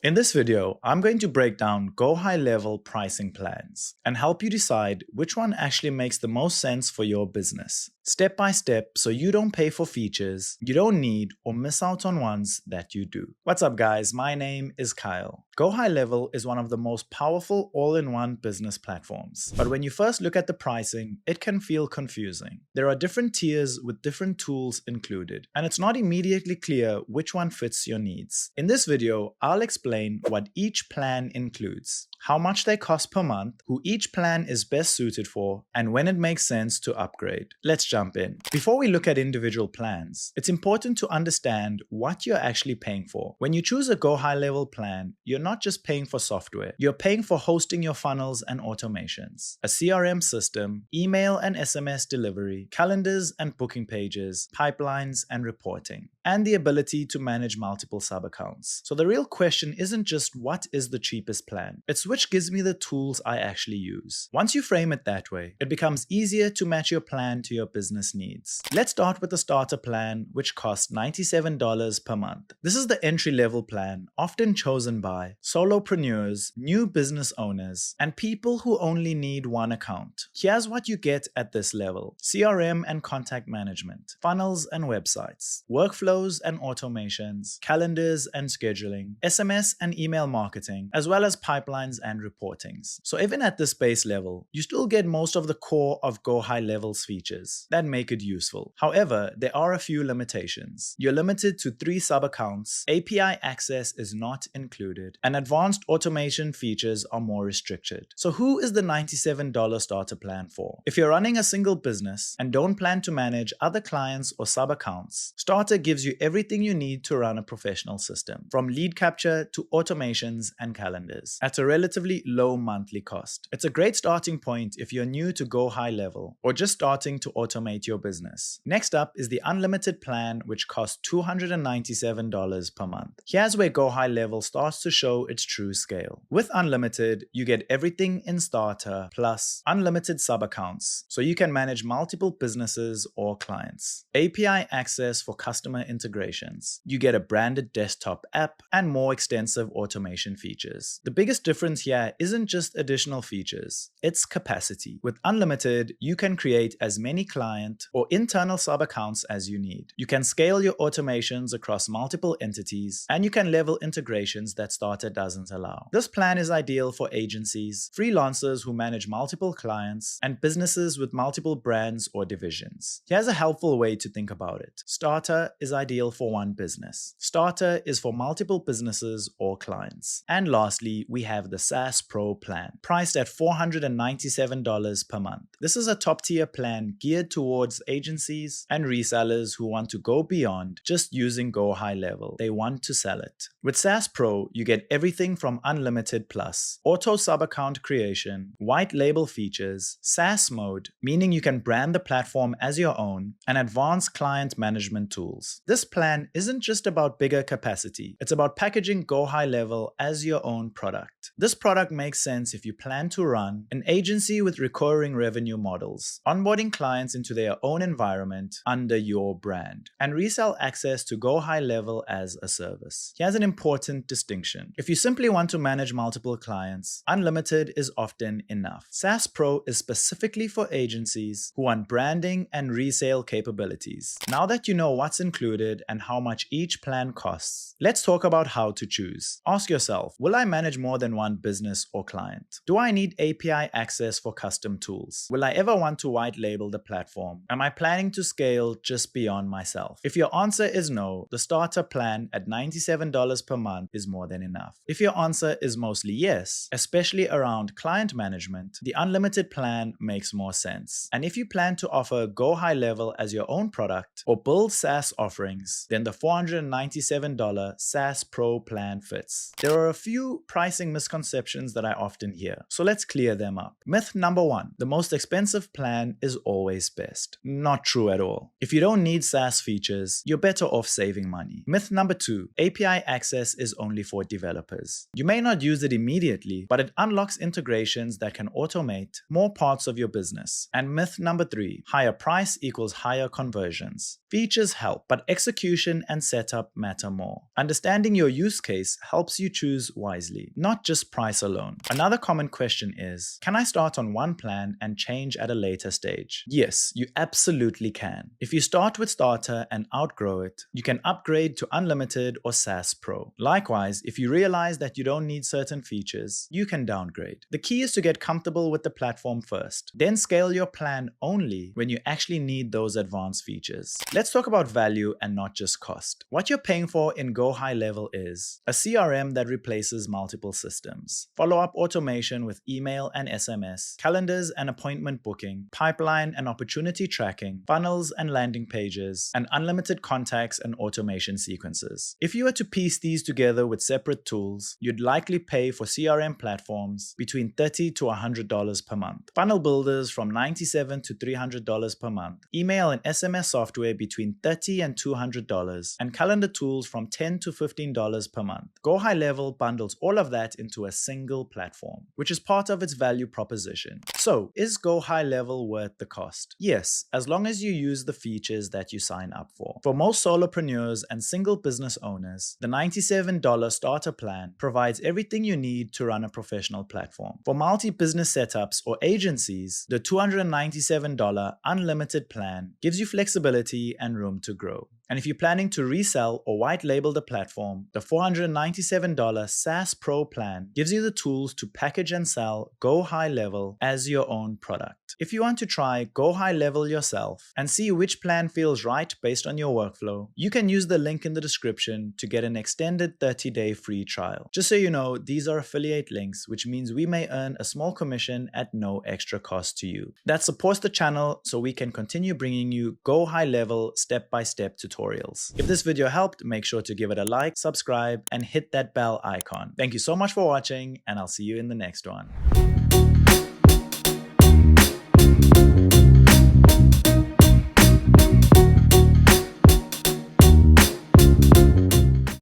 In this video, I'm going to break down GoHighLevel pricing plans and help you decide which one actually makes the most sense for your business, step by step, so you don't pay for features you don't need or miss out on ones that you do. What's up, guys? My name is Kyle. GoHighLevel is one of the most powerful all-in-one business platforms. But when you first look at the pricing, it can feel confusing. There are different tiers with different tools included, and it's not immediately clear which one fits your needs. In this video, I'll explain what each plan includes, how much they cost per month, who each plan is best suited for, and when it makes sense to upgrade. Let's jump in. Before we look at individual plans, it's important to understand what you're actually paying for. When you choose a GoHighLevel plan, you're not just paying for software, you're paying for hosting your funnels and automations, a CRM system, email and SMS delivery, calendars and booking pages, pipelines and reporting, and the ability to manage multiple sub-accounts. So the real question isn't just what is the cheapest plan, it's which gives me the tools I actually use. Once you frame it that way, it becomes easier to match your plan to your business needs. Let's start with the starter plan, which costs $97 per month. This is the entry-level plan, often chosen by solopreneurs, new business owners, and people who only need one account. Here's what you get at this level: CRM and contact management, funnels and websites, workflows and automations, calendars and scheduling, SMS and email marketing, as well as pipelines and reportings. So even at this base level, you still get most of the core of GoHighLevel's features that make it useful. However, there are a few limitations. You're limited to 3 sub-accounts, API access is not included, and advanced automation features are more restricted. So who is the $97 starter plan for? If you're running a single business and don't plan to manage other clients or sub-accounts, Starter gives you everything you need to run a professional system, from lead capture to automations and calendars, at a relatively low monthly cost. It's a great starting point if you're new to GoHighLevel or just starting to automate your business. Next up is the unlimited plan, which costs $297 per month. Here's where GoHighLevel starts to show its true scale. With unlimited, you get everything in Starter plus unlimited sub-accounts, so you can manage multiple businesses or clients, API access for customer integrations. You get a branded desktop app and more extensive automation features. The biggest difference here isn't just additional features, it's capacity. With unlimited, you can create as many client or internal sub-accounts as you need. You can scale your automations across multiple entities, and you can level integrations that Starter doesn't allow. This plan is ideal for agencies, freelancers who manage multiple clients, and businesses with multiple brands or divisions. Here's a helpful way to think about it. Starter is ideal for one business. Starter is for multiple businesses or clients. And lastly, we have the SaaS Pro plan, priced at $497 per month. This is a top-tier plan geared towards agencies and resellers who want to go beyond just using GoHighLevel. They want to sell it. With SaaS Pro, you get everything from unlimited plus, auto sub-account creation, white label features, SaaS mode, meaning you can brand the platform as your own, and advanced client management tools. This plan isn't just about bigger capacity, it's about packaging GoHighLevel as your own product. This product makes sense if you plan to run an agency with recurring revenue models, onboarding clients into their own environment under your brand, and resell access to GoHighLevel as a service. Here's an important distinction. If you simply want to manage multiple clients, unlimited is often enough. SaaS Pro is specifically for agencies who want branding and resale capabilities. Now that you know what's included and how much each plan costs, let's talk about how to choose. Ask yourself, will I manage more than one business or client? Do I need API access for custom tools? Will I ever want to white label the platform? Am I planning to scale just beyond myself? If your answer is no, the starter plan at $97 per month is more than enough. If your answer is mostly yes, especially around client management, the unlimited plan makes more sense. And if you plan to offer GoHighLevel as your own product or build SaaS offerings, then the $497 SaaS Pro plan fits. There are a few pricing misconceptions that I often hear, so let's clear them up. Myth number 1, the most expensive plan is always best. Not true at all. If you don't need SaaS features, you're better off saving money. Myth number 2, API access is only for developers. You may not use it immediately, but it unlocks integrations that can automate more parts of your business. And myth number 3, higher price equals higher conversions. Features help, but execution and setup matter more. Understanding your use case helps you choose wisely, not just price alone. Another common question is, can I start on one plan and change at a later stage? Yes, you absolutely can. If you start with Starter and outgrow it, you can upgrade to Unlimited or SaaS Pro. Likewise, if you realize that you don't need certain features, you can downgrade. The key is to get comfortable with the platform first, then scale your plan only when you actually need those advanced features. Let's talk about value and not just cost. What you're paying for in GoHighLevel is a CRM that replaces multiple systems, follow-up automation with email and SMS, calendars and appointment booking, pipeline and opportunity tracking, funnels and landing pages, and unlimited contacts and automation sequences. If you were to piece these together with separate tools, you'd likely pay for CRM platforms between $30 to $100 per month, funnel builders from $97 to $300 per month, email and SMS software between $30 and $200, and calendar tools from $10 to $15 per month. GoHighLevel bundles all of that into a single platform, which is part of its value proposition. So, is GoHighLevel worth the cost? Yes, as long as you use the features that you sign up for. For most solopreneurs and single business owners, the $97 starter plan provides everything you need to run a professional platform. For multi-business setups or agencies, the $297 unlimited plan gives you flexibility and room to grow. And if you're planning to resell or white label the platform, the $497 SaaS Pro plan gives you the tools to package and sell GoHighLevel as your own product. If you want to try GoHighLevel yourself and see which plan feels right based on your workflow, you can use the link in the description to get an extended 30-day free trial. Just so you know, these are affiliate links, which means we may earn a small commission at no extra cost to you. That supports the channel so we can continue bringing you GoHighLevel step-by-step tutorials. If this video helped, make sure to give it a like, subscribe, and hit that bell icon. Thank you so much for watching, and I'll see you in the next one.